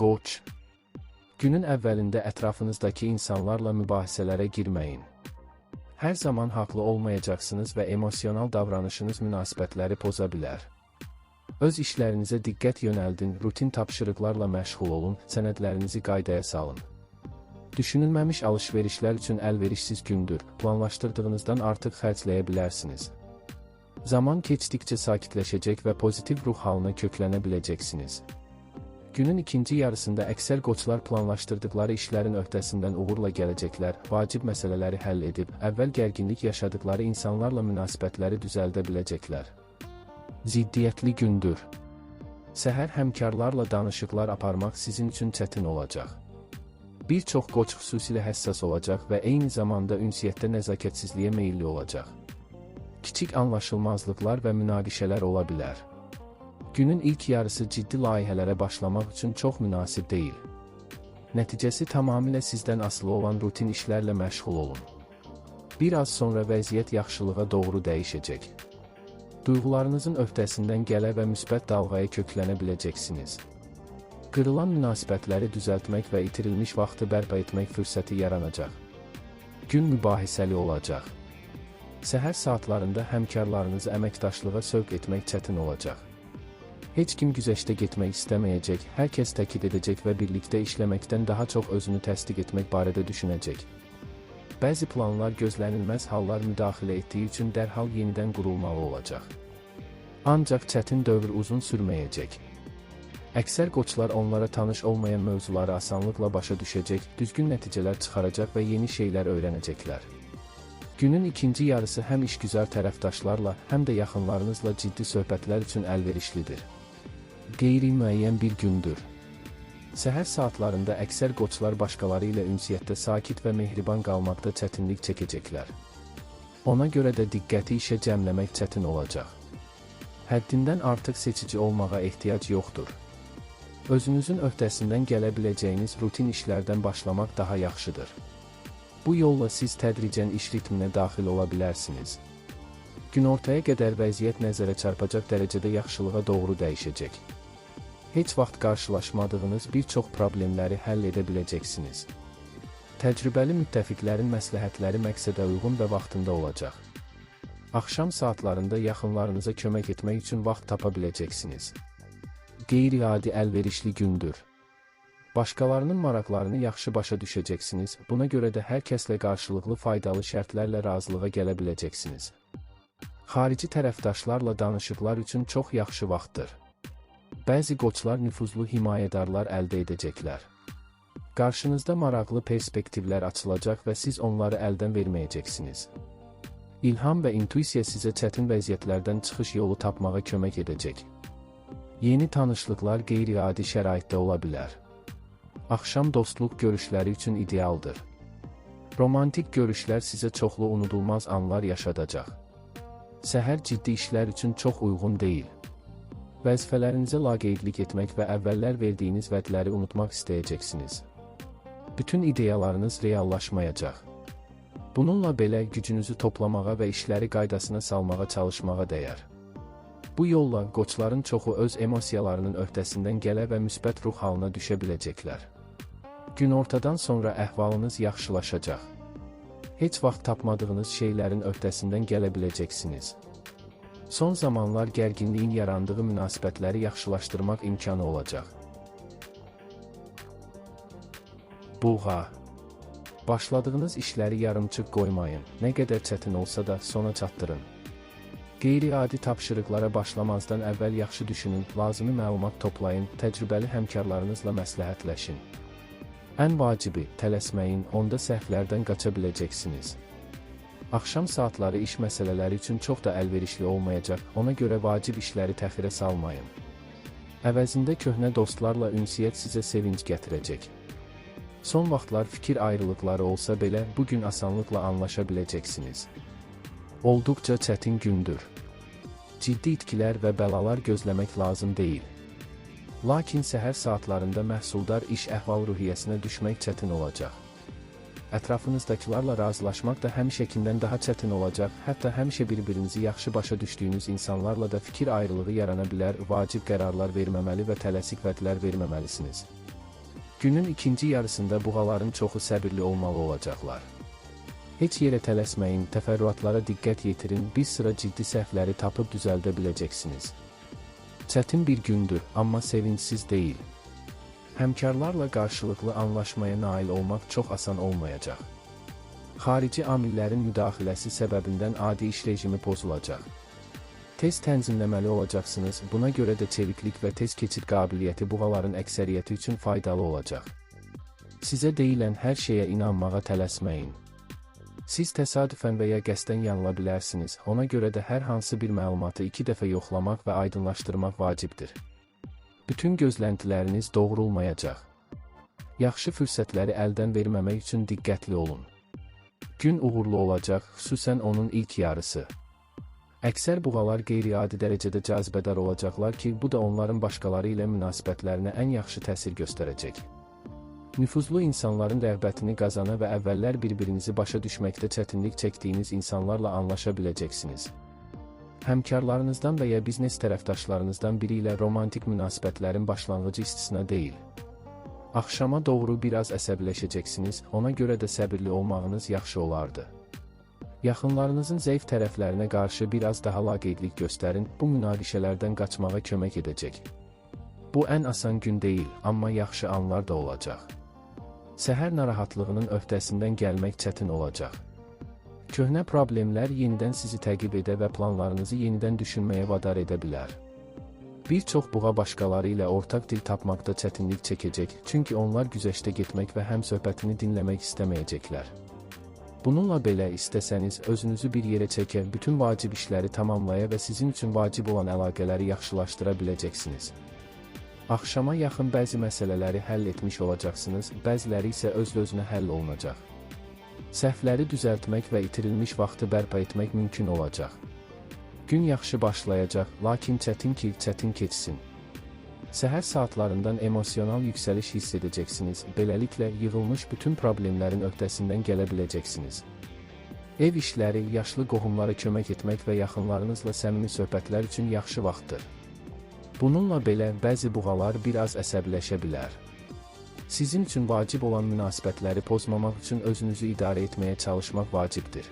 Qoç. Günün əvvəlində ətrafınızdakı insanlarla mübahisələrə girməyin. Hər zaman haqlı olmayacaqsınız və emosional davranışınız münasibətləri poza bilər. Öz işlərinizə diqqət yönəldin, rutin tapşırıqlarla məşğul olun, sənədlərinizi qaydaya salın. Düşünülməmiş alış-verişlər üçün əlverişsiz gündür, planlaşdırdığınızdan artıq xərcləyə bilərsiniz. Zaman keçdikcə sakitləşəcək və pozitiv ruh halına köklənə biləcəksiniz. Günün ikinci yarısında əksər qoçlar planlaşdırdıqları işlərin öhdəsindən uğurla gələcəklər, vacib məsələləri həll edib, əvvəl gərginlik yaşadıkları insanlarla münasibətləri düzəldə biləcəklər. Ziddiyyətli gündür. Səhər həmkarlarla danışıqlar aparmaq sizin üçün çətin olacaq. Bir çox qoç xüsusilə həssas olacaq və eyni zamanda ünsiyyətdə nəzakətsizliyə meyilli olacaq. Kiçik anlaşılmazlıqlar və münaqişələr ola bilər. Günün ilk yarısı ciddi layihələrə başlamaq üçün çox münasib deyil. Nəticəsi tamamilə sizdən asılı olan rutin işlərlə məşğul olun. Bir az sonra vəziyyət yaxşılığa doğru dəyişəcək. Duyğularınızın öhdəsindən gələ və müsbət dalğaya köklənə biləcəksiniz. Qırılan münasibətləri düzəltmək və itirilmiş vaxtı bərpa etmək fürsəti yaranacaq. Gün mübahisəli olacaq. Səhər saatlarında həmkarlarınızı əməkdaşlığa sövq etmək çətin olacaq. Heç kim güzəştə getmək istəməyəcək, hər kəs təkid edəcək və birlikdə işləməkdən daha çox özünü təsdiq etmək barədə düşünəcək. Bəzi planlar gözlənilməz hallar müdaxilə etdiyi üçün dərhal yenidən qurulmalı olacaq. Ancaq çətin dövr uzun sürməyəcək. Əksər qoçlar onlara tanış olmayan mövzuları asanlıqla başa düşəcək, düzgün nəticələr çıxaracaq və yeni şeylər öyrənəcəklər. Günün ikinci yarısı həm işgüzar tərəfdaşlarla, həm də yaxınlarınızla ciddi söhbətlər üçün əlverişlidir. Qeyri-müəyyən bir gündür. Səhər saatlarında əksər qoçlar başqaları ilə ünsiyyətdə sakit və mehriban qalmaqda çətinlik çəkəcəklər. Ona görə də diqqəti işə cəmləmək çətin olacaq. Həddindən artıq seçici olmağa ehtiyac yoxdur. Özünüzün öhdəsindən gələ biləcəyiniz rutin işlərdən başlamaq daha yaxşıdır. Bu yolla siz tədricən iş ritminə daxil ola bilərsiniz. Günortaya qədər vəziyyət nəzərə çarpacaq dərəcədə yaxşılığa doğru dəyişəcək. Heç vaxt qarşılaşmadığınız bir çox problemləri həll edə biləcəksiniz. Təcrübəli müttəfiqlərin məsləhətləri məqsədə uyğun və vaxtında olacaq. Axşam saatlarında yaxınlarınıza kömək etmək üçün vaxt tapa biləcəksiniz. Qeyri-adi əlverişli gündür. Başqalarının maraqlarını yaxşı başa düşəcəksiniz, buna görə də hər kəslə qarşılıqlı faydalı şərtlərlə razılığa gələ biləcəksiniz. Xarici tərəfdaşlarla danışıqlar üçün çox yaxşı vaxtdır. Bəzi qoçlar nüfuzlu himayədarlar əldə edəcəklər. Qarşınızda maraqlı perspektivlər açılacaq və siz onları əldən verməyəcəksiniz. İlham və intuisiya sizə çətin vəziyyətlərdən çıxış yolu tapmağa kömək edəcək. Yeni tanışlıqlar qeyri-adi şəraitdə ola bilər. Axşam dostluq görüşləri üçün idealdır. Romantik görüşlər sizə çoxlu unudulmaz anlar yaşadacaq. Səhər ciddi işlər üçün çox uyğun deyil. Vəzifələrinizə laqeydlik etmək və əvvəllər verdiyiniz vədləri unutmaq istəyəcəksiniz. Bütün ideyalarınız reallaşmayacaq. Bununla belə gücünüzü toplamağa və işləri qaydasına salmağa çalışmağa dəyər. Bu yolla qoçların çoxu öz emosiyalarının öhdəsindən gələ və müsbət ruh halına düşə biləcəklər. Günortadan sonra əhvalınız yaxşılaşacaq. Heç vaxt tapmadığınız şeylərin öhdəsindən gələ biləcəksiniz. Son zamanlar gərginliyin yarandığı münasibətləri yaxşılaşdırmaq imkanı olacaq. Buğa. Başladığınız işləri yarımçıq qoymayın, nə qədər çətin olsa da sona çatdırın. Qeyri-adi tapşırıqlara başlamazdan əvvəl yaxşı düşünün, lazımi məlumat toplayın, təcrübəli həmkarlarınızla məsləhətləşin. Ən vacibi, tələsməyin, onda səhvlərdən qaça biləcəksiniz. Axşam saatları iş məsələləri üçün çox da əlverişli olmayacaq, ona görə vacib işləri təxirə salmayın. Əvəzində köhnə dostlarla ünsiyyət sizə sevinc gətirəcək. Son vaxtlar fikir ayrılıqları olsa belə, bugün asanlıqla anlaşa biləcəksiniz. Olduqca çətin gündür. Ciddi itkilər və bəlalar gözləmək lazım deyil. Lakin səhər saatlarında məhsuldar iş əhval-ruhiyyəsinə düşmək çətin olacaq. Ətrafınızdakilarla razılaşmaq da həmişəkindən daha çətin olacaq, hətta həmişə bir-birinizi yaxşı başa düşdüyünüz insanlarla da fikir ayrılığı yarana bilər, vacib qərarlar verməməli və tələsik vədlər verməməlisiniz. Günün ikinci yarısında buğaların çoxu səbirli olmalı olacaqlar. Heç yerə tələsməyin, təfərrüatlara diqqət yetirin, bir sıra ciddi səhvləri tapıb düzəldə biləcəksiniz. Çətin bir gündür, amma sevincsiz deyil. Həmkarlarla qarşılıqlı anlaşmaya nail olmaq çox asan olmayacaq. Xarici amillərin müdaxiləsi səbəbindən adi iş rejimi pozulacaq. Tez tənzimləməli olacaqsınız, buna görə də çeviklik və tez keçid qabiliyyəti buğaların əksəriyyəti üçün faydalı olacaq. Sizə deyilən hər şeyə inanmağa tələsməyin. Siz təsadüfən və ya qəsdən yanıla bilərsiniz, ona görə də hər hansı bir məlumatı 2 dəfə yoxlamaq və aydınlaşdırmaq vacibdir. Bütün gözləntiləriniz doğrulmayacaq. Yaxşı fürsətləri əldən verməmək üçün diqqətli olun. Gün uğurlu olacaq, xüsusən onun ilk yarısı. Əksər buğalar qeyri-adi dərəcədə cazibədar olacaqlar ki, bu da onların başqaları ilə münasibətlərinə ən yaxşı təsir göstərəcək. Nüfuzlu insanların rəğbətini qazana və əvvəllər bir-birinizi başa düşməkdə çətinlik çəkdiyiniz insanlarla anlaşa biləcəksiniz. Həmkarlarınızdan və ya biznes tərəfdaşlarınızdan biri ilə romantik münasibətlərin başlanğıcı istisna deyil. Axşama doğru biraz əsəbiləşəcəksiniz, ona görə də səbirli olmağınız yaxşı olardı. Yaxınlarınızın zəif tərəflərinə qarşı biraz daha laqeydlik göstərin, bu münaqişələrdən qaçmağa kömək edəcək. Bu ən asan gün deyil, amma yaxşı anlar da olacaq. Səhər narahatlığının öhdəsindən gəlmək çətin olacaq. Köhnə problemlər yenidən sizi təqib edə və planlarınızı yenidən düşünməyə vadar edə bilər. Bir çox buğa başqaları ilə ortaq dil tapmaqda çətinlik çəkəcək, çünki onlar güzəştə getmək və həm söhbətini dinləmək istəməyəcəklər. Bununla belə istəsəniz, özünüzü bir yerə çəkə, bütün vacib işləri tamamlaya və sizin üçün vacib olan əlaqələri yaxşılaşdıra biləcəksiniz. Axşama yaxın bəzi məsələləri həll etmiş olacaqsınız, bəziləri isə öz-özünə həll olunacaq. Səhvləri düzəltmək və itirilmiş vaxtı bərpa etmək mümkün olacaq. Gün yaxşı başlayacaq, lakin çətin keçsin. Səhər saatlarından emosional yüksəliş hiss edəcəksiniz, beləliklə yığılmış bütün problemlərin öhdəsindən gələ biləcəksiniz. Ev işləri, yaşlı qohumlara kömək etmək və yaxınlarınızla səmimi söhbətlər üçün yaxşı vaxtdır. Bununla belə, bəzi buğalar biraz əsəbiləşə bilər. Sizin üçün vacib olan münasibətləri pozmamaq üçün özünüzü idarə etməyə çalışmaq vacibdir.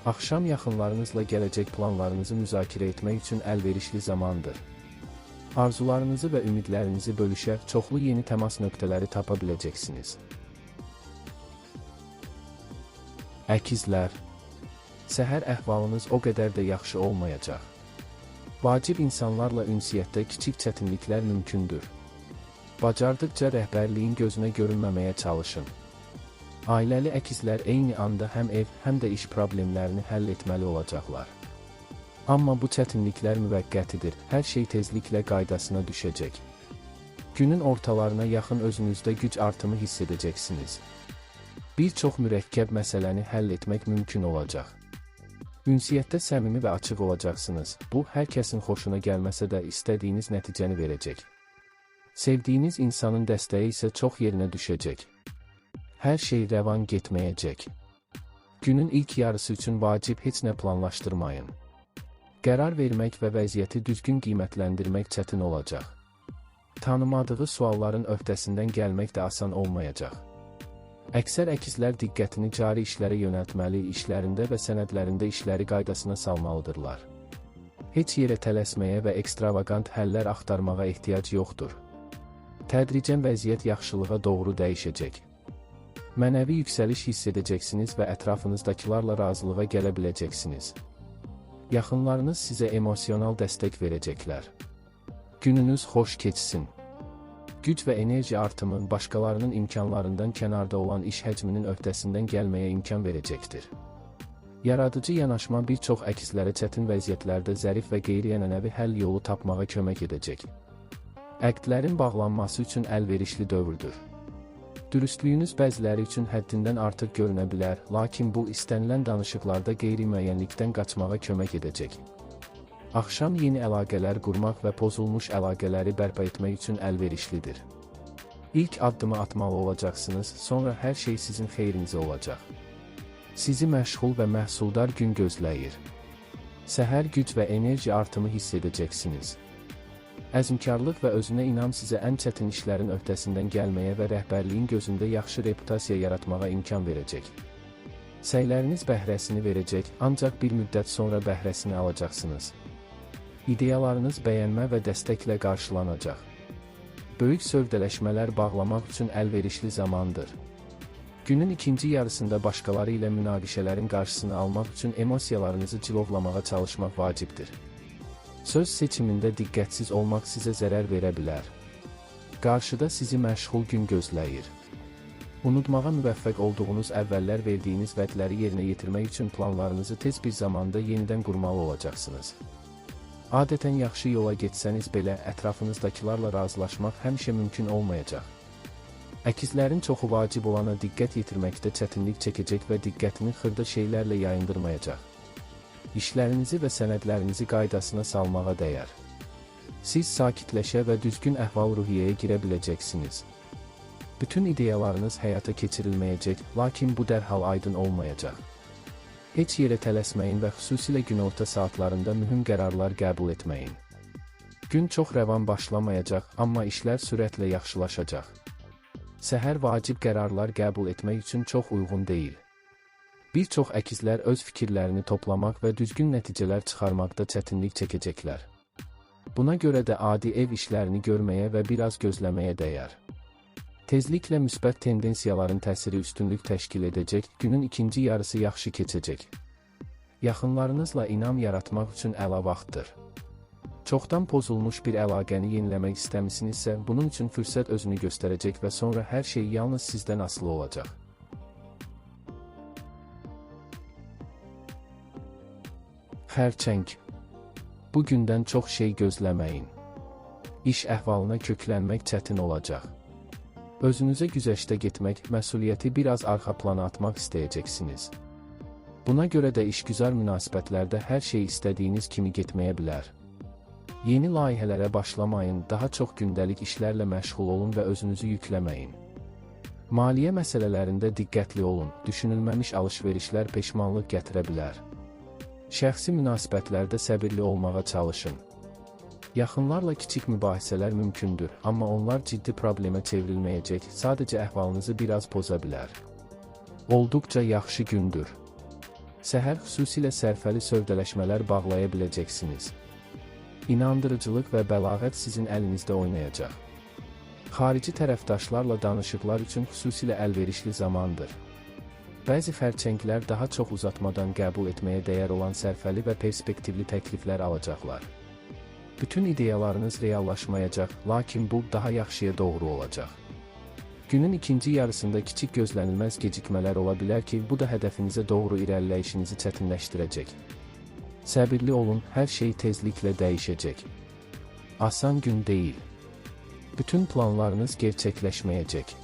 Axşam yaxınlarınızla gələcək planlarınızı müzakirə etmək üçün əlverişli zamandır. Arzularınızı və ümidlərinizi bölüşər, çoxlu yeni təmas nöqtələri tapa biləcəksiniz. Əkizlər. Səhər əhvalınız o qədər də yaxşı olmayacaq. Vacib insanlarla ünsiyyətdə kiçik çətinliklər mümkündür. Bacardıqca rəhbərliyin gözünə görünməməyə çalışın. Ailəli əkizlər eyni anda həm ev, həm də iş problemlərini həll etməli olacaqlar. Amma bu çətinliklər müvəqqətidir, hər şey tezliklə qaydasına düşəcək. Günün ortalarına yaxın özünüzdə güc artımı hiss edəcəksiniz. Bir çox mürəkkəb məsələni həll etmək mümkün olacaq. Ünsiyyətdə səmimi və açıq olacaqsınız, bu hər kəsin xoşuna gəlməsə də istədiyiniz nəticəni verəcək. Sevdiyiniz insanın dəstəyi isə çox yerinə düşəcək. Hər şey rəvan getməyəcək. Günün ilk yarısı üçün vacib heç nə planlaşdırmayın. Qərar vermək və vəziyyəti düzgün qiymətləndirmək çətin olacaq. Tanımadığı sualların öhdəsindən gəlmək də asan olmayacaq. Əksər əkizlər diqqətini cari işlərə yönəltməli, işlərində və sənədlərində işləri qaydasına salmalıdırlar. Heç yerə tələsməyə və ekstravagant həllər axtarmağa ehtiyac yoxdur. Tədricən vəziyyət yaxşılığa doğru dəyişəcək. Mənəvi yüksəliş hiss edəcəksiniz və ətrafınızdakilarla razılığa gələ biləcəksiniz. Yaxınlarınız sizə emosional dəstək verəcəklər. Gününüz xoş keçsin. Güc və enerji artımı başqalarının imkanlarından kənarda olan iş həcminin öhdəsindən gəlməyə imkan verəcəkdir. Yaradıcı yanaşma bir çox əkizlərə çətin vəziyyətlərdə zərif və qeyri-ənənəvi həll yolu tapmağa kömək edəcək. Əqdlərin bağlanması üçün əlverişli dövrdür. Dürüstlüyünüz bəziləri üçün həddindən artıq görünə bilər, lakin bu istənilən danışıqlarda qeyri-müəyyənlikdən qaçmağa kömək edəcək. Axşam yeni əlaqələr qurmaq və pozulmuş əlaqələri bərpa etmək üçün əlverişlidir. İlk addımı atmalı olacaqsınız, sonra hər şey sizin xeyrinizə olacaq. Sizi məşğul və məhsuldar gün gözləyir. Səhər güc və enerji artımı hiss edəcəksiniz. Əzmkarlıq və özünə inam sizə ən çətin işlərin öhdəsindən gəlməyə və rəhbərliyin gözündə yaxşı reputasiya yaratmağa imkan verəcək. Səyləriniz bəhrəsini verəcək, ancaq bir müddət sonra bəhrəsini alacaqsınız. İdeyalarınız bəyənmə və dəstəklə qarşılanacaq. Böyük sövdələşmələr bağlamaq üçün əlverişli zamandır. Günün ikinci yarısında başqaları ilə münaqişələrin qarşısını almaq üçün emosiyalarınızı cilovlamağa çalışmaq vacibdir. Söz seçimində diqqətsiz olmaq sizə zərər verə bilər. Qarşıda sizi məşğul gün gözləyir. Unutmağa müvəffəq olduğunuz əvvəllər verdiyiniz vədləri yerinə yetirmək üçün planlarınızı tez bir zamanda yenidən qurmalı olacaqsınız. Adətən yaxşı yola getsəniz belə, ətrafınızdakilarla razılaşmaq həmişə mümkün olmayacaq. Əkizlərin çoxu vacib olana diqqət yetirməkdə çətinlik çəkəcək və diqqətini xırda şeylərlə yayındırmayacaq. İşlərinizi və sənədlərinizi qaydasına salmağa dəyər. Siz sakitləşə və düzgün əhval-ruhiyyəyə girə biləcəksiniz. Bütün ideyalarınız həyata keçirilməyəcək, lakin bu dərhal aydın olmayacaq. Heç yerə tələsməyin və xüsusilə günorta saatlarında mühüm qərarlar qəbul etməyin. Gün çox rəvan başlamayacaq, amma işlər sürətlə yaxşılaşacaq. Səhər vacib qərarlar qəbul etmək üçün çox uyğun deyil. Bir çox əkizlər öz fikirlərini toplamaq və düzgün nəticələr çıxarmaqda çətinlik çəkəcəklər. Buna görə də adi ev işlərini görməyə və biraz gözləməyə dəyər. Tezliklə müsbət tendensiyaların təsiri üstünlük təşkil edəcək, günün ikinci yarısı yaxşı keçəcək. Yaxınlarınızla inam yaratmaq üçün əla vaxtdır. Çoxdan pozulmuş bir əlaqəni yeniləmək istəmisinizsə, bunun üçün fürsət özünü göstərəcək və sonra hər şey yalnız sizdən asılı olacaq. Xərçəng. Bu gündən çox şey gözləməyin. İş əhvalına köklənmək çətin olacaq. Özünüzə güzəştə getmək, məsuliyyəti biraz arxa plana atmaq istəyəcəksiniz. Buna görə də işgüzar münasibətlərdə hər şey istədiyiniz kimi getməyə bilər. Yeni layihələrə başlamayın, daha çox gündəlik işlərlə məşğul olun və özünüzü yükləməyin. Maliyyə məsələlərində diqqətli olun, düşünülməmiş alış-verişlər peşmanlıq gətirə bilər. Şəxsi münasibətlərdə səbirli olmağa çalışın. Yaxınlarla kiçik mübahisələr mümkündür, amma onlar ciddi problemə çevrilməyəcək, sadəcə əhvalınızı biraz poza bilər. Olduqca yaxşı gündür. Səhər xüsusilə sərfəli sövdələşmələr bağlaya biləcəksiniz. İnandırıcılıq və bəlağət sizin əlinizdə oynayacaq. Xarici tərəfdaşlarla danışıqlar üçün xüsusilə əlverişli zamandır. Bəzi xərçənglər daha çox uzatmadan qəbul etməyə dəyər olan sərfəli və perspektivli təkliflər alacaqlar. Bütün ideyalarınız reallaşmayacaq, lakin bu daha yaxşıya doğru olacaq. Günün ikinci yarısında kiçik gözlənilməz gecikmələr ola bilər ki, bu da hədəfinizə doğru irəliləyişinizi çətinləşdirəcək. Səbirli olun, hər şey tezliklə dəyişəcək. Asan gün deyil. Bütün planlarınız gerçəkləşməyəcək.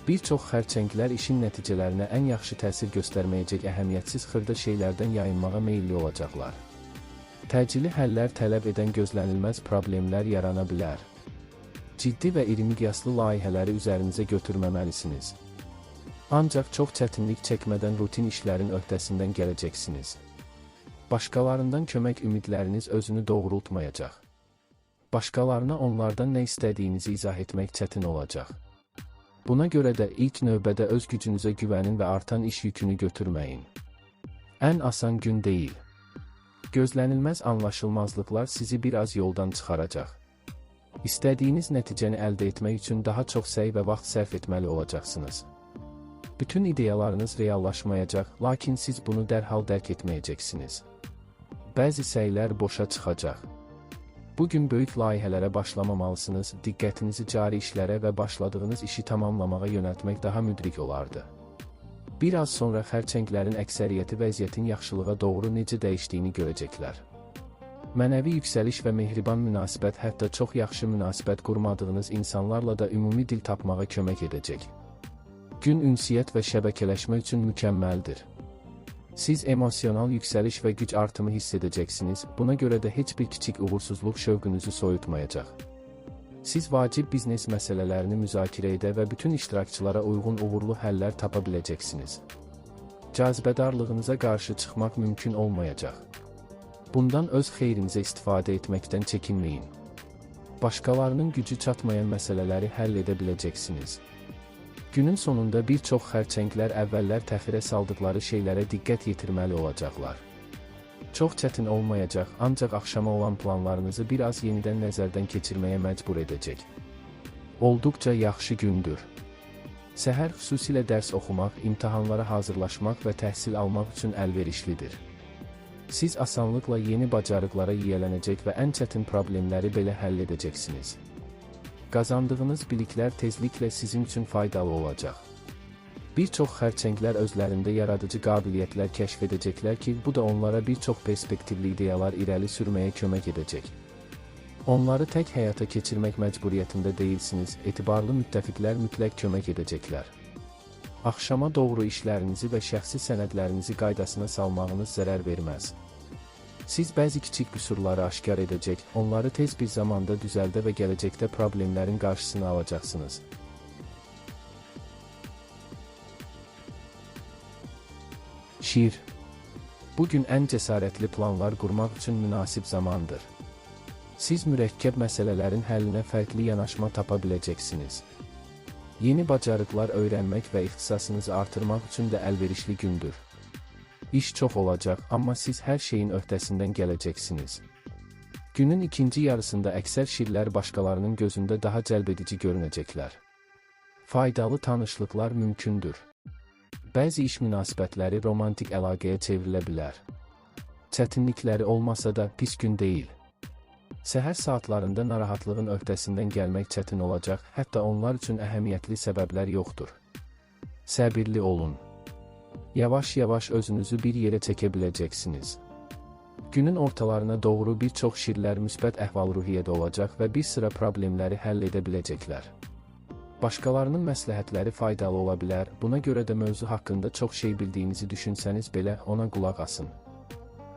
Bir çox xərçənglər işin nəticələrinə ən yaxşı təsir göstərməyəcək əhəmiyyətsiz xırda şeylərdən yayınmağa meyilli olacaqlar. Təcili həllər tələb edən gözlənilməz problemlər yarana bilər. Ciddi və iri miqyaslı layihələri üzərinizə götürməməlisiniz. Ancaq çox çətinlik çəkmədən rutin işlərin öhdəsindən gələcəksiniz. Başqalarından kömək ümidləriniz özünü doğrultmayacaq. Başqalarına onlardan nə istədiyinizi izah etmək çətin olacaq. Buna görə də ilk növbədə öz gücünüzə güvənin və artan iş yükünü götürməyin. Ən asan gün deyil. Gözlənilməz anlaşılmazlıqlar sizi biraz yoldan çıxaracaq. İstədiyiniz nəticəni əldə etmək üçün daha çox səy və vaxt sərf etməli olacaqsınız. Bütün ideyalarınız reallaşmayacaq, lakin siz bunu dərhal dərk etməyəcəksiniz. Bəzi səylər boşa çıxacaq. Bugün böyük layihələrə başlamamalısınız, diqqətinizi cari işlərə və başladığınız işi tamamlamağa yönəltmək daha müdrik olardı. Biraz sonra xərçənglərin əksəriyyəti vəziyyətin yaxşılığa doğru necə dəyişdiyini görəcəklər. Mənəvi yüksəliş və mehriban münasibət hətta çox yaxşı münasibət qurmadığınız insanlarla da ümumi dil tapmağa kömək edəcək. Gün ünsiyyət və şəbəkələşmə üçün mükəmməldir. Siz emosional yüksəliş və güc artımı hiss edəcəksiniz, buna görə də heç bir kiçik uğursuzluq şövqünüzü soyutmayacaq. Siz vacib biznes məsələlərini müzakirə edə və bütün iştirakçılara uyğun uğurlu həllər tapa biləcəksiniz. Cazibədarlığınıza qarşı çıxmaq mümkün olmayacaq. Bundan öz xeyrinizə istifadə etməkdən çəkinməyin. Başqalarının gücü çatmayan məsələləri həll edə biləcəksiniz. Günün sonunda bir çox xərçənglər əvvəllər təxirə saldıqları şeylərə diqqət yetirməli olacaqlar. Çox çətin olmayacaq, ancaq axşama olan planlarınızı biraz yenidən nəzərdən keçirməyə məcbur edəcək. Olduqca yaxşı gündür. Səhər xüsusilə dərs oxumaq, imtahanlara hazırlaşmaq və təhsil almaq üçün əlverişlidir. Siz asanlıqla yeni bacarıqlara yiyələnəcək və ən çətin problemləri belə həll edəcəksiniz. Qazandığınız biliklər tezliklə sizin üçün faydalı olacaq. Bir çox xərçənglər özlərində yaradıcı qabiliyyətlər kəşf edəcəklər ki, bu da onlara bir çox perspektivli ideyalar irəli sürməyə kömək edəcək. Onları tək həyata keçirmək məcburiyyətində deyilsiniz, etibarlı müttəfiqlər mütləq kömək edəcəklər. Axşama doğru işlərinizi və şəxsi sənədlərinizi qaydasına salmağınız zərər verməz. Siz bəzi kiçik qüsurları aşkar edəcək, onları tez bir zamanda düzəldə və gələcəkdə problemlərin qarşısını alacaqsınız. Şir. Bugün ən cəsarətli planlar qurmaq üçün münasib zamandır. Siz mürəkkəb məsələlərin həllinə fərqli yanaşma tapa biləcəksiniz. Yeni bacarıqlar öyrənmək və ixtisasınızı artırmaq üçün də əlverişli gündür. İş çox olacaq, amma siz hər şeyin öhdəsindən gələcəksiniz. Günün ikinci yarısında əksər şirlər başqalarının gözündə daha cəlbedici görünəcəklər. Faydalı tanışlıqlar mümkündür. Bəzi iş münasibətləri romantik əlaqəyə çevrilə bilər. Çətinlikləri olmasa da pis gün deyil. Səhər saatlarında narahatlığın öhdəsindən gəlmək çətin olacaq, hətta onlar üçün əhəmiyyətli səbəblər yoxdur. Səbirli olun. Yavaş-yavaş özünüzü bir yerə çəkə biləcəksiniz. Günün ortalarına doğru bir çox şirlər müsbət əhval-ruhiyyədə olacaq və bir sıra problemləri həll edə biləcəklər. Başqalarının məsləhətləri faydalı ola bilər, buna görə də mövzu haqqında çox şey bildiyinizi düşünsəniz belə ona qulaq asın.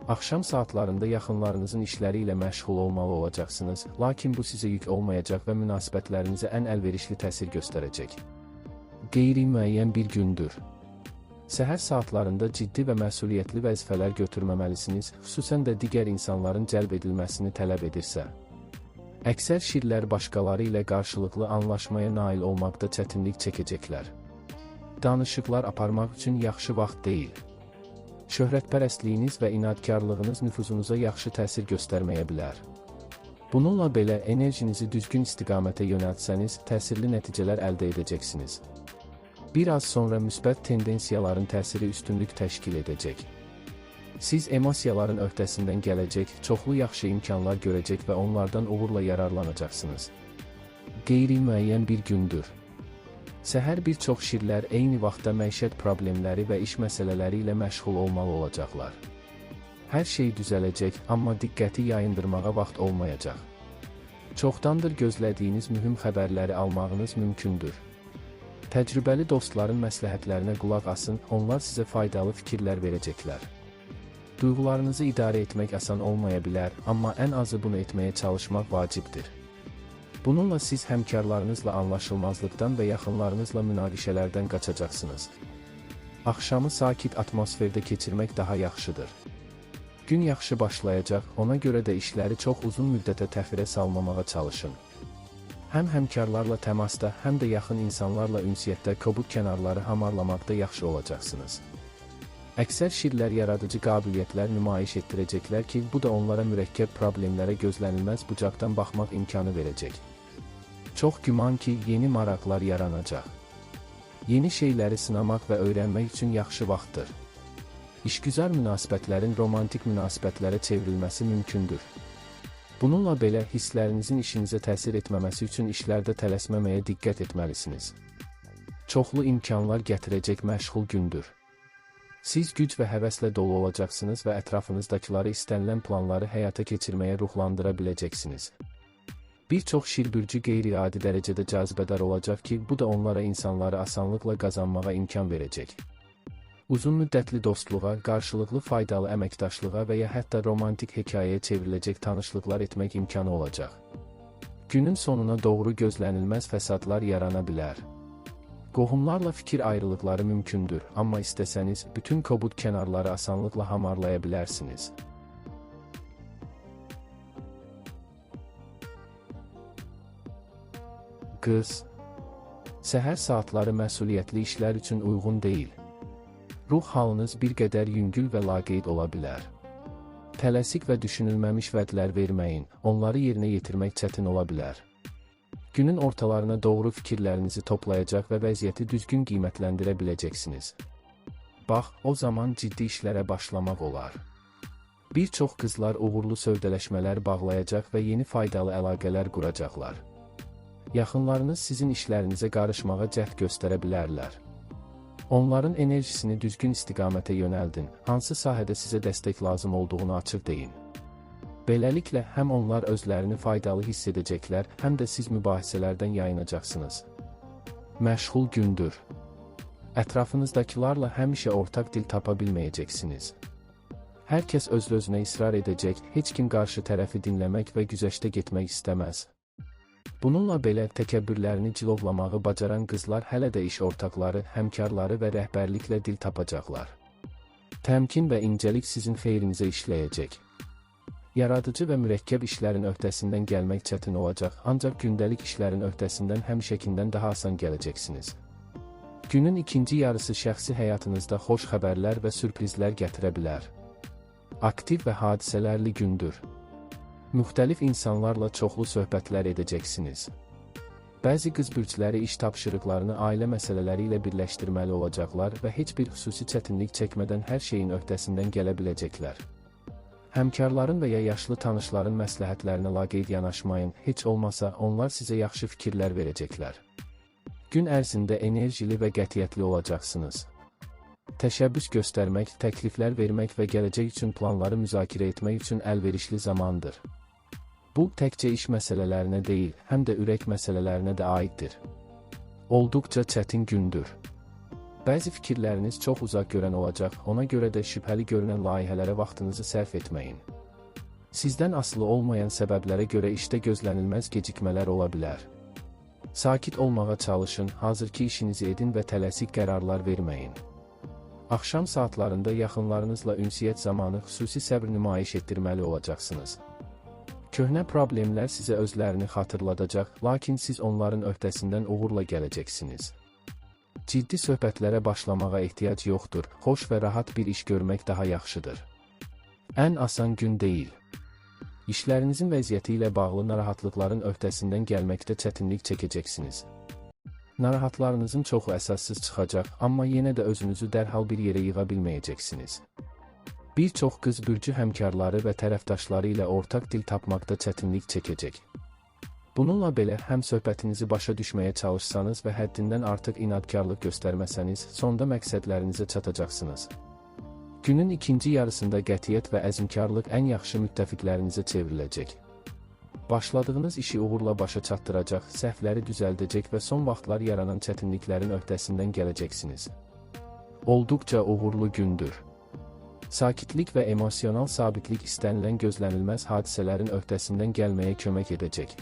Axşam saatlarında yaxınlarınızın işləri ilə məşğul olmalı olacaqsınız, lakin bu sizə yük olmayacaq və münasibətlərinizə ən əlverişli təsir göstərəcək. Qeyri-müəyyən bir gündür. Səhər saatlarında ciddi və məsuliyyətli vəzifələr götürməməlisiniz, xüsusən də digər insanların cəlb edilməsini tələb edirsə. Əksər şirlər başqaları ilə qarşılıqlı anlaşmaya nail olmaqda çətinlik çəkəcəklər. Danışıqlar aparmaq üçün yaxşı vaxt deyil. Şöhrətpərəstliyiniz və inadkarlığınız nüfuzunuza yaxşı təsir göstərməyə bilər. Bununla belə enerjinizi düzgün istiqamətə yönəltsəniz, təsirli nəticələr əldə edəcəksiniz. Bir az sonra müsbət tendensiyaların təsiri üstünlük təşkil edəcək. Siz emosiyaların öhdəsindən gələcək, çoxlu yaxşı imkanlar görəcək və onlardan uğurla yararlanacaqsınız. Qeyri-müəyyən bir gündür. Səhər bir çox şirlər eyni vaxtda məişət problemləri və iş məsələləri ilə məşğul olmalı olacaqlar. Hər şey düzələcək, amma diqqəti yayındırmağa vaxt olmayacaq. Çoxdandır gözlədiyiniz mühüm xəbərləri almağınız mümkündür. Təcrübəli dostların məsləhətlərinə qulaq asın, onlar sizə faydalı fikirlər verəcəklər. Duyğularınızı idarə etmək asan olmaya bilər, amma ən azı bunu etməyə çalışmaq vacibdir. Bununla siz həmkarlarınızla anlaşılmazlıqdan və yaxınlarınızla münaqişələrdən qaçacaqsınız. Axşamı sakit atmosferdə keçirmək daha yaxşıdır. Gün yaxşı başlayacaq, ona görə də işləri çox uzun müddətə təxirə salmamağa çalışın. Həm həmkarlarla təmasda, həm də yaxın insanlarla ünsiyyətdə kobud kənarları hamarlamaqda yaxşı olacaqsınız. Əksər şirlər yaradıcı qabiliyyətlər nümayiş etdirəcəklər ki, bu da onlara mürəkkəb problemlərə gözlənilməz bucaqdan baxmaq imkanı verəcək. Çox güman ki, yeni maraqlar yaranacaq. Yeni şeyləri sınamaq və öyrənmək üçün yaxşı vaxtdır. İşgüzar münasibətlərin romantik münasibətlərə çevrilməsi mümkündür. Bununla belə, hisslərinizin işinizə təsir etməməsi üçün işlərdə tələsməməyə diqqət etməlisiniz. Çoxlu imkanlar gətirəcək məşğul gündür. Siz güc və həvəslə dolu olacaqsınız və ətrafınızdakıları istənilən planları həyata keçirməyə ruhlandıra biləcəksiniz. Bir çox şirbürcü qeyri-adi dərəcədə cazibədar olacaq ki, bu da onlara insanları asanlıqla qazanmağa imkan verəcək. Uzun müddətli dostluğa, qarşılıqlı faydalı əməkdaşlığa və ya hətta romantik hekayəyə çevriləcək tanışlıqlar etmək imkanı olacaq. Günün sonuna doğru gözlənilməz fəsadlar yarana bilər. Qohumlarla fikir ayrılıqları mümkündür, amma istəsəniz, bütün kobud kənarları asanlıqla hamarlaya bilərsiniz. Qız. Səhər saatları məsuliyyətli işlər üçün uyğun deyil. Ruh halınız bir qədər yüngül və laqeyd ola bilər. Tələsik və düşünülməmiş vədlər verməyin, onları yerinə yetirmək çətin ola bilər. Günün ortalarına doğru fikirlərinizi toplayacaq və vəziyyəti düzgün qiymətləndirə biləcəksiniz. Bax, o zaman ciddi işlərə başlamaq olar. Bir çox qızlar uğurlu sövdələşmələr bağlayacaq və yeni faydalı əlaqələr quracaqlar. Yaxınlarınız sizin işlərinizə qarışmağa cəhd göstərə bilərlər. Onların enerjisini düzgün istiqamətə yönəldin, hansı sahədə sizə dəstək lazım olduğunu açıq deyin. Beləliklə, həm onlar özlərini faydalı hiss edəcəklər, həm də siz mübahisələrdən yayınacaqsınız. Məşğul gündür. Ətrafınızdakilarla həmişə ortaq dil tapa bilməyəcəksiniz. Hər kəs öz-özünə israr edəcək, heç kim qarşı tərəfi dinləmək və güzəştə getmək istəməz. Bununla belə təkəbbürlərini cilovlamağı bacaran qızlar hələ də iş ortaqları, həmkarları və rəhbərliklə dil tapacaqlar. Təmkin və incəlik sizin xeyrinizə işləyəcək. Yaradıcı və mürəkkəb işlərin öhdəsindən gəlmək çətin olacaq, ancaq gündəlik işlərin öhdəsindən həmişəkindən daha asan gələcəksiniz. Günün ikinci yarısı şəxsi həyatınızda xoş xəbərlər və sürprizlər gətirə bilər. Aktiv və hadisələrli gündür. Müxtəlif insanlarla çoxlu söhbətlər edəcəksiniz. Bəzi qız bürcləri iş tapşırıqlarını ailə məsələləri ilə birləşdirməli olacaqlar və heç bir xüsusi çətinlik çəkmədən hər şeyin öhdəsindən gələ biləcəklər. Həmkarların və ya yaşlı tanışların məsləhətlərinə laqeyd yanaşmayın, heç olmasa onlar sizə yaxşı fikirlər verəcəklər. Gün ərzində enerjili və qətiyyətli olacaqsınız. Təşəbbüs göstərmək, təkliflər vermək və gələcək üçün planları müzakirə etmək üçün əlverişli zamandır. Bu, təkcə iş məsələlərinə deyil, həm də ürək məsələlərinə də aiddir. Olduqca çətin gündür. Bəzi fikirləriniz çox uzaq görən olacaq, ona görə də şübhəli görünən layihələrə vaxtınızı sərf etməyin. Sizdən asılı olmayan səbəblərə görə işdə gözlənilməz gecikmələr ola bilər. Sakit olmağa çalışın, hazırki işinizi edin və tələsik qərarlar verməyin. Axşam saatlarında yaxınlarınızla ünsiyyət zamanı xüsusi səbr nümayiş etdirməli olacaqsınız. Köhnə problemlər sizə özlərini xatırladacaq, lakin siz onların öhdəsindən uğurla gələcəksiniz. Ciddi söhbətlərə başlamağa ehtiyac yoxdur, xoş və rahat bir iş görmək daha yaxşıdır. Ən asan gün deyil. İşlərinizin vəziyyəti ilə bağlı narahatlıqların öhdəsindən gəlməkdə çətinlik çəkəcəksiniz. Narahatlarınızın çoxu əsassız çıxacaq, amma yenə də özünüzü dərhal bir yerə yığa bilməyəcəksiniz. Bir çox qız bürcü həmkarları və tərəfdaşları ilə ortaq dil tapmaqda çətinlik çəkəcək. Bununla belə, həm söhbətinizi başa düşməyə çalışsanız və həddindən artıq inadkarlıq göstərməsəniz, sonda məqsədlərinizə çatacaqsınız. Günün ikinci yarısında qətiyyət və əzmkarlıq ən yaxşı müttəfiqlərinizə çevriləcək. Başladığınız işi uğurla başa çatdıracaq, səhvləri düzəldəcək və son vaxtlar yaranan çətinliklərin öhdəsindən gələcəksiniz. Olduqca uğurlu gündür. Sakitlik və emosional sabitlik istənilən gözlənilməz hadisələrin öhdəsindən gəlməyə kömək edəcək.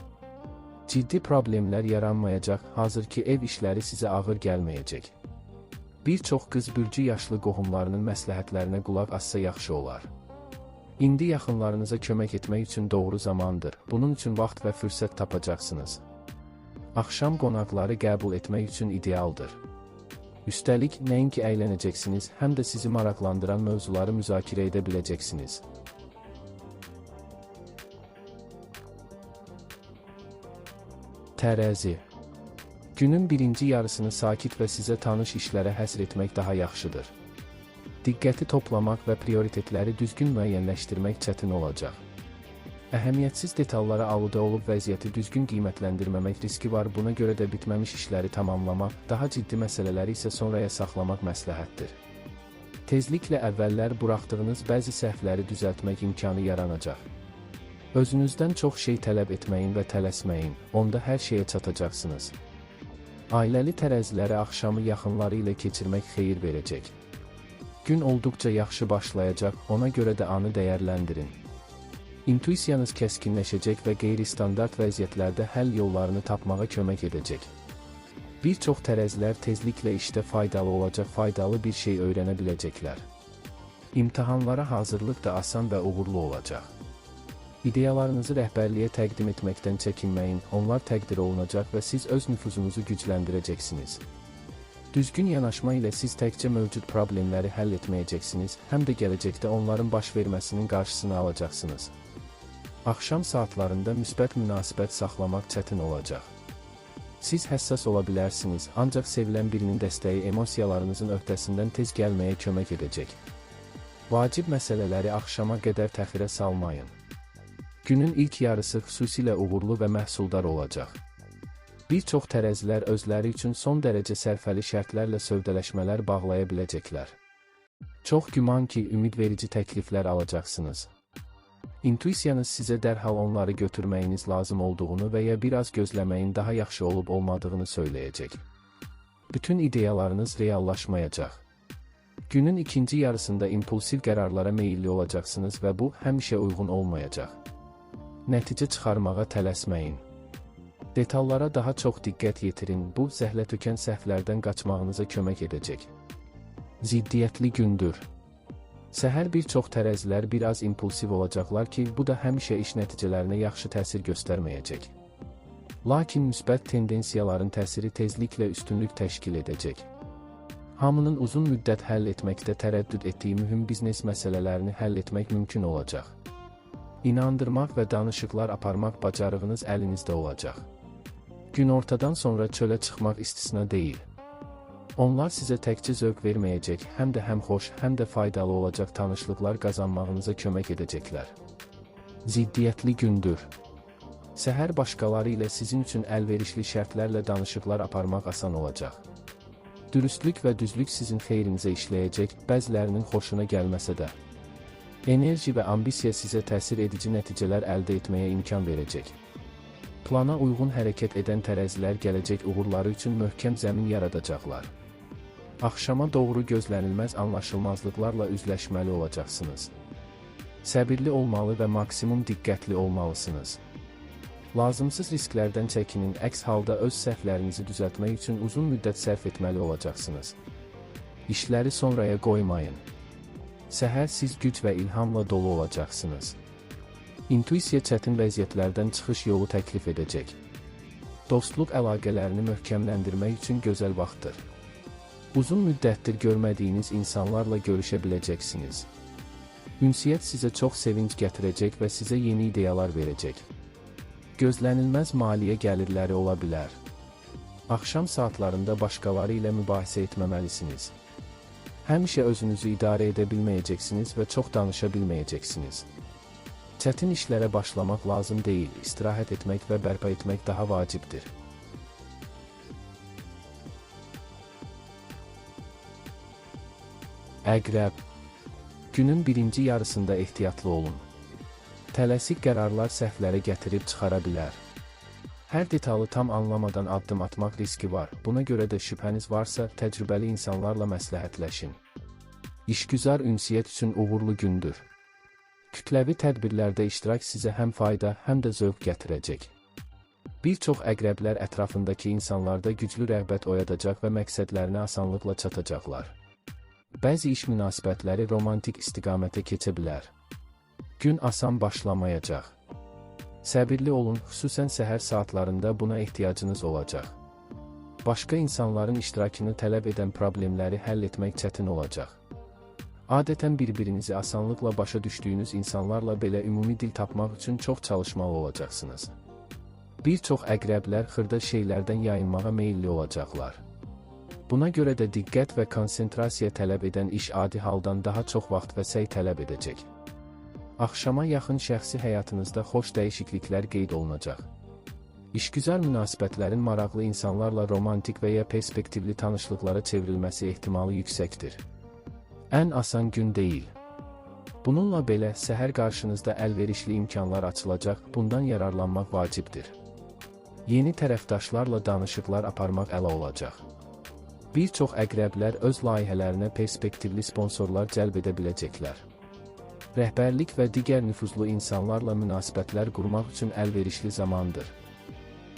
Ciddi problemlər yaranmayacaq, hazırki ev işləri sizə ağır gəlməyəcək. Bir çox qız bürcü yaşlı qohumlarının məsləhətlərinə qulaq assa yaxşı olar. İndi yaxınlarınıza kömək etmək üçün doğru zamandır, bunun üçün vaxt və fürsət tapacaqsınız. Axşam qonaqları qəbul etmək üçün idealdır. Üstəlik, nəinki əylənəcəksiniz, həm də sizi maraqlandıran mövzuları müzakirə edə biləcəksiniz. Tərəzi. Günün birinci yarısını sakit və sizə tanış işlərə həsr etmək daha yaxşıdır. Diqqəti toplamaq və prioritetləri düzgün müəyyənləşdirmək çətin olacaq. Əhəmiyyətsiz detallara aludə olub vəziyyəti düzgün qiymətləndirməmək riski var, buna görə də bitməmiş işləri tamamlamaq, daha ciddi məsələləri isə sonraya saxlamaq məsləhətdir. Tezliklə əvvəllər buraxdığınız bəzi səhvləri düzəltmək imkanı yaranacaq. Özünüzdən çox şey tələb etməyin və tələsməyin, onda hər şeyə çatacaqsınız. Ailəli tərəzilərə axşamı yaxınları ilə keçirmək xeyir verəcək. Gün olduqca yaxşı başlayacaq, ona görə də anı dəyərləndirin. İntuisiyanız kəskinləşəcək və qeyri-standart vəziyyətlərdə həll yollarını tapmağa kömək edəcək. Bir çox tərəzilər tezliklə işdə faydalı olacaq, faydalı bir şey öyrənə biləcəklər. İmtahanlara hazırlıq da asan və uğurlu olacaq. İdeyalarınızı rəhbərliyə təqdim etməkdən çəkinməyin, onlar təqdir olunacaq və siz öz nüfuzunuzu gücləndirəcəksiniz. Düzgün yanaşma ilə siz təkcə mövcud problemləri həll etməyəcəksiniz, həm də gələcəkdə onların baş verməsinin qarşısını alacaqsınız. Axşam saatlarında müsbət münasibət saxlamaq çətin olacaq. Siz həssas ola bilərsiniz, ancaq sevilən birinin dəstəyi emosiyalarınızın öhdəsindən tez gəlməyə kömək edəcək. Vacib məsələləri axşama qədər təxirə salmayın. Günün ilk yarısı xüsusilə uğurlu və məhsuldar olacaq. Bir çox tərəzilər özləri üçün son dərəcə sərfəli şərtlərlə sövdələşmələr bağlaya biləcəklər. Çox güman ki, ümidverici təkliflər alacaqsınız. İntuisiyanız sizə dərhal onları götürməyiniz lazım olduğunu və ya biraz gözləməyin daha yaxşı olub olmadığını söyləyəcək. Bütün ideyalarınız reallaşmayacaq. Günün ikinci yarısında impulsiv qərarlara meyilli olacaqsınız və bu həmişə uyğun olmayacaq. Nəticə çıxarmağa tələsməyin. Detallara daha çox diqqət yetirin, bu zəhlətökən səhvlərdən qaçmağınıza kömək edəcək. Ziddiyyətli gündür. Səhər bir çox tərəzilər biraz impulsiv olacaqlar ki, bu da həmişə iş nəticələrinə yaxşı təsir göstərməyəcək. Lakin müsbət tendensiyaların təsiri tezliklə üstünlük təşkil edəcək. Hamının uzun müddət həll etməkdə tərəddüd etdiyi mühüm biznes məsələlərini həll etmək mümkün olacaq. İnandırmaq və danışıqlar aparmaq bacarığınız əlinizdə olacaq. Günortadan sonra çölə çıxmaq istisna deyil. Onlar sizə təkcə zövq verməyəcək, həm də həm xoş, həm də faydalı olacaq tanışlıqlar qazanmağınıza kömək edəcəklər. Ziddiyyətli gündür. Səhər başqaları ilə sizin üçün əlverişli şərtlərlə danışıqlar aparmaq asan olacaq. Dürüstlük və düzlük sizin xeyrinizə işləyəcək, bəzilərinin xoşuna gəlməsə də. Enerji və ambisiya sizə təsir edici nəticələr əldə etməyə imkan verəcək. Plana uyğun hərəkət edən tərəzilər gələcək uğurları üçün möhkəm zəmin yaradacaqlar. Axşama doğru gözlənilməz anlaşılmazlıqlarla üzləşməli olacaqsınız. Səbirli olmalı və maksimum diqqətli olmalısınız. Lazımsız risklərdən çəkinin, əks halda öz səhvlərinizi düzəltmək üçün uzun müddət sərf etməli olacaqsınız. İşləri sonraya qoymayın. Səhər siz güc və ilhamla dolu olacaqsınız. İntuisiya çətin vəziyyətlərdən çıxış yolu təklif edəcək. Dostluq əlaqələrini möhkəmləndirmək üçün gözəl vaxtdır. Uzun müddətdir görmədiyiniz insanlarla görüşə biləcəksiniz. Ünsiyyət sizə çox sevinc gətirəcək və sizə yeni ideyalar verəcək. Gözlənilməz maliyyə gəlirləri ola bilər. Axşam saatlarında başqaları ilə mübahisə etməməlisiniz. Həmişə özünüzü idarə edə bilməyəcəksiniz və çox danışa bilməyəcəksiniz. Çətin işlərə başlamaq lazım deyil, istirahət etmək və bərpa etmək daha vacibdir. Əqrəb. Günün birinci yarısında ehtiyatlı olun. Tələsik qərarlar səhvlərə gətirib çıxara bilər. Hər detalı tam anlamadan addım atmaq riski var, buna görə də şübhəniz varsa, təcrübəli insanlarla məsləhətləşin. İşgüzar ünsiyyət üçün uğurlu gündür. Kütləvi tədbirlərdə iştirak sizə həm fayda, həm də zövq gətirəcək. Bir çox əqrəblər ətrafındakı insanlarda güclü rəğbət oyadacaq və məqsədlərinə asanlıqla çatacaqlar. Bəzi iş münasibətləri romantik istiqamətə keçə bilər. Gün asan başlamayacaq. Səbirli olun, xüsusən səhər saatlarında buna ehtiyacınız olacaq. Başqa insanların iştirakını tələb edən problemləri həll etmək çətin olacaq. Adətən bir-birinizi asanlıqla başa düşdüyünüz insanlarla belə ümumi dil tapmaq üçün çox çalışmalı olacaqsınız. Bir çox əqrəblər xırda şeylərdən yayınmağa meyilli olacaqlar. Buna görə də diqqət və konsentrasiya tələb edən iş adi haldan daha çox vaxt və səy tələb edəcək. Axşama yaxın şəxsi həyatınızda xoş dəyişikliklər qeyd olunacaq. İşgüzar münasibətlərin maraqlı insanlarla romantik və ya perspektivli tanışlıqlara çevrilməsi ehtimalı yüksəkdir. Ən asan gün deyil. Bununla belə, səhər qarşınızda əlverişli imkanlar açılacaq, bundan yararlanmaq vacibdir. Yeni tərəfdaşlarla danışıqlar aparmaq əla olacaq. Bir çox əqrəblər öz layihələrinə perspektivli sponsorlar cəlb edə biləcəklər. Rəhbərlik və digər nüfuzlu insanlarla münasibətlər qurmaq üçün əlverişli zamandır.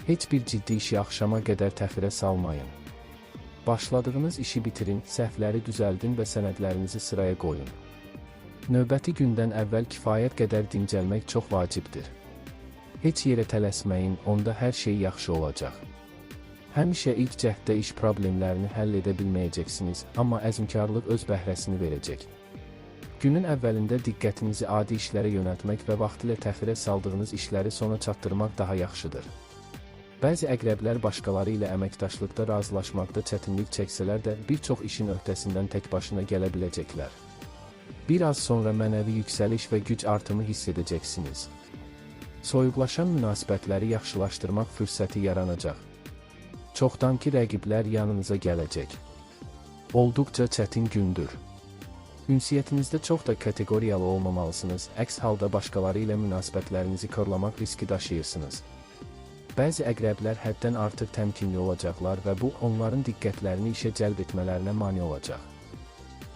Heç bir ciddi işi axşama qədər təxirə salmayın. Başladığınız işi bitirin, səhvləri düzəldin və sənədlərinizi sıraya qoyun. Növbəti gündən əvvəl kifayət qədər dincəlmək çox vacibdir. Heç yerə tələsməyin, onda hər şey yaxşı olacaq. Həmişə ilk cəhddə iş problemlərini həll edə bilməyəcəksiniz, amma əzmkarlıq öz bəhrəsini verəcək. Günün əvvəlində diqqətinizi adi işlərə yönəltmək və vaxtilə təxirə saldığınız işləri sona çatdırmaq daha yaxşıdır. Bəzi əqrəblər başqaları ilə əməkdaşlıqda razılaşmaqda çətinlik çəksələr də bir çox işin öhdəsindən tək başına gələ biləcəklər. Bir az sonra mənəvi yüksəliş və güc artımı hiss edəcəksiniz. Soyuqlaşan münasibətləri yaxşılaşdırmaq fürsəti yaranacaq. Çoxdankı rəqiblər yanınıza gələcək. Olduqca çətin gündür. Ünsiyyətinizdə çox da kateqoriyalı olmamalısınız, əks halda başqaları ilə münasibətlərinizi korlamaq riski daşıyırsınız. Bəzi əqrəblər həddən artıq təmkinli olacaqlar və bu, onların diqqətlərini işə cəlb etmələrinə mane olacaq.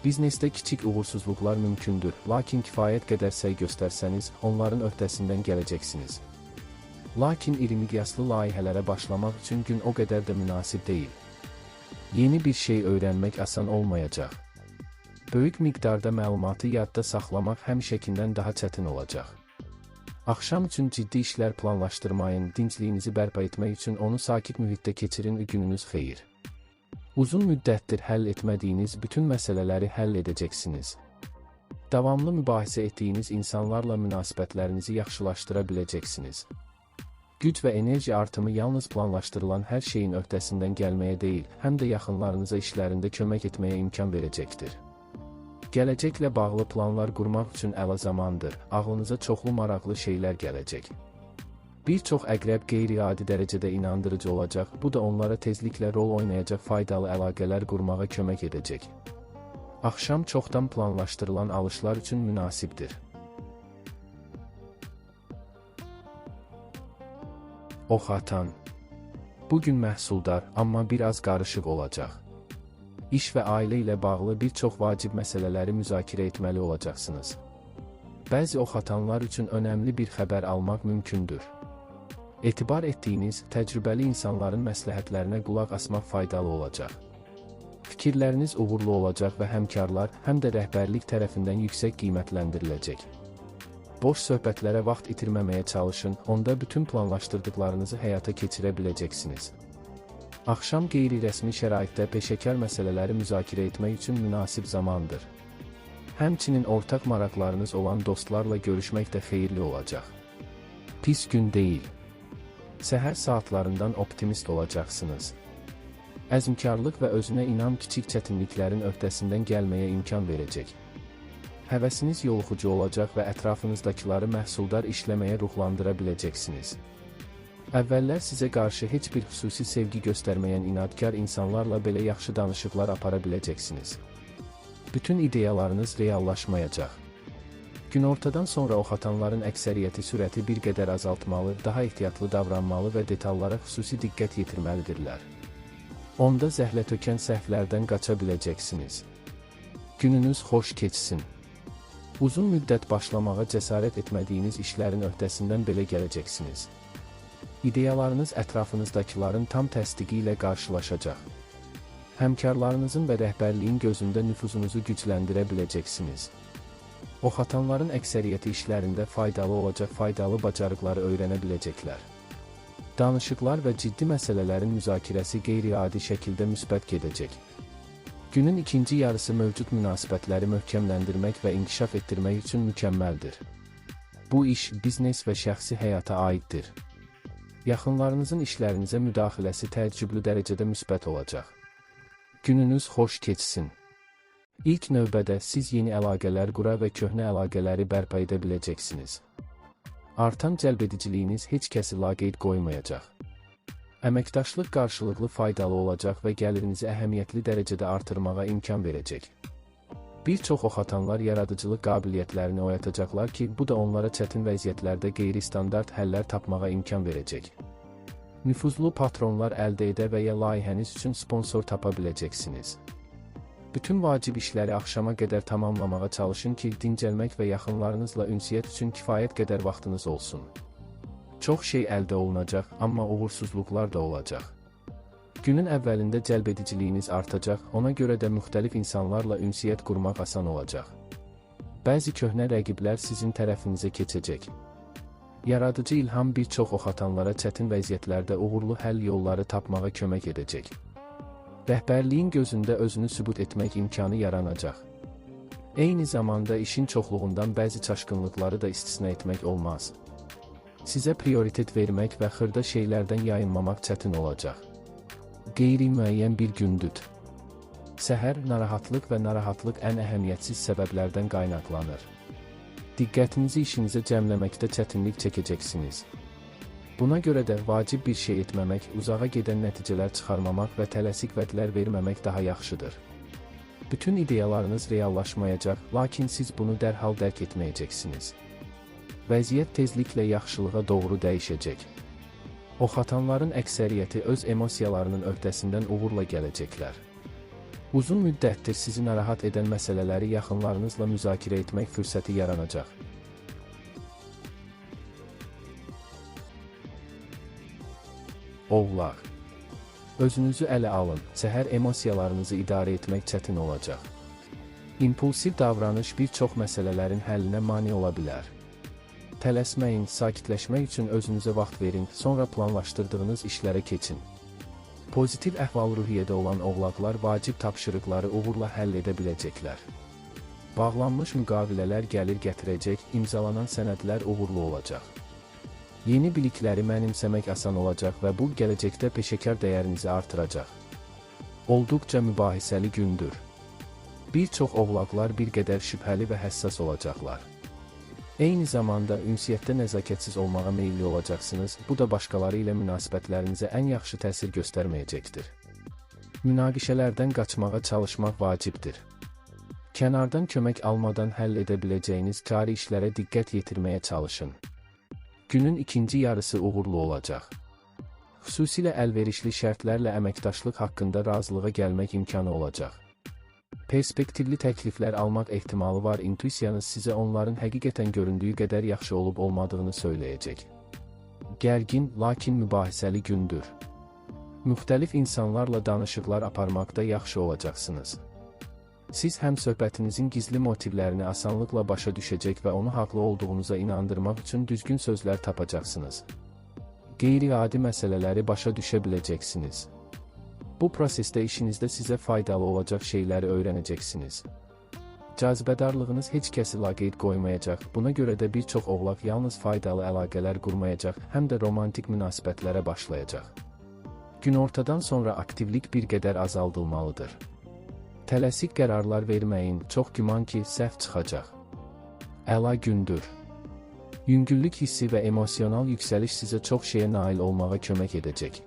Biznesdə kiçik uğursuzluqlar mümkündür, lakin kifayət qədər səy göstərsəniz, onların öhdəsindən gələcəksiniz. Lakin iri miqyaslı layihələrə başlamaq üçün gün o qədər də münasib deyil. Yeni bir şey öyrənmək asan olmayacaq. Böyük miqdarda məlumatı yadda saxlamaq həmişəkindən daha çətin olacaq. Axşam üçün ciddi işlər planlaşdırmayın, dincliyinizi bərpa etmək üçün onu sakit mühitdə keçirin və gününüz xeyir. Uzun müddətdir həll etmədiyiniz bütün məsələləri həll edəcəksiniz. Davamlı mübahisə etdiyiniz insanlarla münasibətlərinizi yaxşılaşdıra biləcəksiniz. Güc və enerji artımı yalnız planlaşdırılan hər şeyin öhdəsindən gəlməyə deyil, həm də yaxınlarınıza işlərində kömək etməyə imkan verəcəkdir. Gələcəklə bağlı planlar qurmaq üçün əla zamandır, ağlınıza çoxlu maraqlı şeylər gələcək. Bir çox əqrəb qeyri-adi dərəcədə inandırıcı olacaq, bu da onlara tezliklə rol oynayacaq faydalı əlaqələr qurmağa kömək edəcək. Axşam çoxdan planlaşdırılan alışlar üçün münasibdir. Ox atan. Bugün məhsuldar, amma biraz qarışıq olacaq. İş və ailə ilə bağlı bir çox vacib məsələləri müzakirə etməli olacaqsınız. Bəzi ox atanlar üçün önəmli bir xəbər almaq mümkündür. Etibar etdiyiniz, təcrübəli insanların məsləhətlərinə qulaq asmaq faydalı olacaq. Fikirləriniz uğurlu olacaq və həmkarlar, həm də rəhbərlik tərəfindən yüksək qiymətləndiriləcək. Boş söhbətlərə vaxt itirməməyə çalışın, onda bütün planlaşdırdıqlarınızı həyata keçirə biləcəksiniz. Axşam qeyri-rəsmi şəraitdə peşəkar məsələləri müzakirə etmək üçün münasib zamandır. Həmçinin ortaq maraqlarınız olan dostlarla görüşmək də xeyirli olacaq. Pis gün deyil. Səhər saatlarından optimist olacaqsınız. Əzmkarlıq və özünə inam kiçik çətinliklərin öhdəsindən gəlməyə imkan verəcək. Həvəsiniz yoluxucu olacaq və ətrafınızdakiları məhsuldar işləməyə ruhlandıra biləcəksiniz. Əvvəllər sizə qarşı heç bir xüsusi sevgi göstərməyən inadkar insanlarla belə yaxşı danışıqlar apara biləcəksiniz. Bütün ideyalarınız reallaşmayacaq. Günortadan sonra ox atanların əksəriyyəti sürəti bir qədər azaltmalı, daha ehtiyatlı davranmalı və detallara xüsusi diqqət yetirməlidirlər. Onda zəhlətökən səhvlərdən qaça biləcəksiniz. Gününüz xoş keçsin. Uzun müddət başlamağa cəsarət etmədiyiniz işlərin öhdəsindən belə gələcəksiniz. İdeyalarınız ətrafınızdakiların tam təsdiqi ilə qarşılaşacaq. Həmkarlarınızın və rəhbərliyin gözündə nüfuzunuzu gücləndirə biləcəksiniz. Ox atanların əksəriyyəti işlərində faydalı olacaq, faydalı bacarıqları öyrənə biləcəklər. Danışıqlar və ciddi məsələlərin müzakirəsi qeyri-adi şəkildə müsbət gedəcək. Günün ikinci yarısı mövcud münasibətləri möhkəmləndirmək və inkişaf etdirmək üçün mükəmməldir. Bu iş, biznes və şəxsi həyata aiddir. Yaxınlarınızın işlərinizə müdaxiləsi təəccüblü dərəcədə müsbət olacaq. Gününüz xoş keçsin. İlk növbədə siz yeni əlaqələr qura və köhnə əlaqələri bərpa edə biləcəksiniz. Artan cəlbediciliyiniz heç kəsi laqeyd qoymayacaq. Əməkdaşlıq qarşılıqlı faydalı olacaq və gəlirinizi əhəmiyyətli dərəcədə artırmağa imkan verəcək. Bir çox ox atanlar yaradıcılıq qabiliyyətlərini oyatacaqlar ki, bu da onlara çətin vəziyyətlərdə qeyri-standart həllər tapmağa imkan verəcək. Nüfuzlu patronlar əldə edə və ya layihəniz üçün sponsor tapa biləcəksiniz. Bütün vacib işləri axşama qədər tamamlamağa çalışın ki, dincəlmək və yaxınlarınızla ünsiyyət üçün kifayət qədər vaxtınız olsun. Çox şey əldə olunacaq, amma uğursuzluqlar da olacaq. Günün əvvəlində cəlbediciliyiniz artacaq, ona görə də müxtəlif insanlarla ünsiyyət qurmaq asan olacaq. Bəzi köhnə rəqiblər sizin tərəfinizə keçəcək. Yaradıcı ilham bir çox oxatanlara çətin vəziyyətlərdə uğurlu həll yolları tapmağa kömək edəcək. Rəhbərliyin gözündə özünü sübut etmək imkanı yaranacaq. Eyni zamanda işin çoxluğundan bəzi çaşqınlıqları da istisna etmək olmaz. Sizə prioritet vermək və xırda şeylərdən yayınmamaq çətin olacaq. Qeyri-müəyyən bir gündür. Səhər narahatlıq və narahatlıq ən əhəmiyyətsiz səbəblərdən qaynaqlanır. Diqqətinizi işinizə cəmləməkdə çətinlik çəkəcəksiniz. Buna görə də vacib bir şey etməmək, uzağa gedən nəticələr çıxarmamaq və tələsik vədlər verməmək daha yaxşıdır. Bütün ideyalarınız reallaşmayacaq, lakin siz bunu dərhal dərk etməyəcəksiniz. Vəziyyət tezliklə yaxşılığa doğru dəyişəcək. Oxatanların əksəriyyəti öz emosiyalarının öhdəsindən uğurla gələcəklər. Uzun müddətdir sizi narahat edən məsələləri yaxınlarınızla müzakirə etmək fürsəti yaranacaq. Oğlaq. Özünüzü ələ alın, səhər emosiyalarınızı idarə etmək çətin olacaq. İmpulsiv davranış bir çox məsələlərin həllinə mane ola bilər. Tələsməyin, sakitləşmək üçün özünüzə vaxt verin, sonra planlaşdırdığınız işlərə keçin. Pozitiv əhval-ruhiyyədə olan oğlaqlar vacib tapşırıqları uğurla həll edə biləcəklər. Bağlanmış müqavilələr gəlir gətirəcək, imzalanan sənədlər uğurlu olacaq. Yeni bilikləri mənimsəmək asan olacaq və bu gələcəkdə peşəkar dəyərinizi artıracaq. Olduqca mübahisəli gündür. Bir çox oğlaqlar bir qədər şübhəli və həssas olacaqlar. Eyni zamanda ünsiyyətdə nəzakətsiz olmağa meyilli olacaqsınız, bu da başqaları ilə münasibətlərinizə ən yaxşı təsir göstərməyəcəkdir. Münaqişələrdən qaçmağa çalışmaq vacibdir. Kənardan kömək almadan həll edə biləcəyiniz kari işlərə diqqət yetirməyə çalışın. Günün ikinci yarısı uğurlu olacaq. Xüsusilə əlverişli şərtlərlə əməkdaşlıq haqqında razılığa gəlmək imkanı olacaq. Perspektivli təkliflər almaq ehtimalı var, intuisiyanız sizə onların həqiqətən göründüyü qədər yaxşı olub olmadığını söyləyəcək. Gərgin, lakin mübahisəli gündür. Müxtəlif insanlarla danışıqlar aparmaqda yaxşı olacaqsınız. Siz həm söhbətinizin gizli motivlərini asanlıqla başa düşəcək və onu haqlı olduğunuza inandırmaq üçün düzgün sözlər tapacaqsınız. Qeyri-adi məsələləri başa düşə biləcəksiniz. Bu prosesdə işinizdə sizə faydalı olacaq şeyləri öyrənəcəksiniz. Cazibədarlığınız heç kəsi laqeyd qoymayacaq, buna görə də bir çox oğlaq yalnız faydalı əlaqələr qurmayacaq, həm də romantik münasibətlərə başlayacaq. Günortadan sonra aktivlik bir qədər azaldılmalıdır. Tələsik qərarlar verməyin, çox güman ki, səhv çıxacaq. Əla gündür. Yüngüllük hissi və emosional yüksəliş sizə çox şeyə nail olmağa kömək edəcək.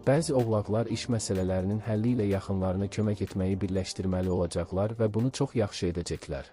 Bəzi oğlaqlar iş məsələlərinin həlli ilə yaxınlarına kömək etməyi birləşdirməli olacaqlar və bunu çox yaxşı edəcəklər.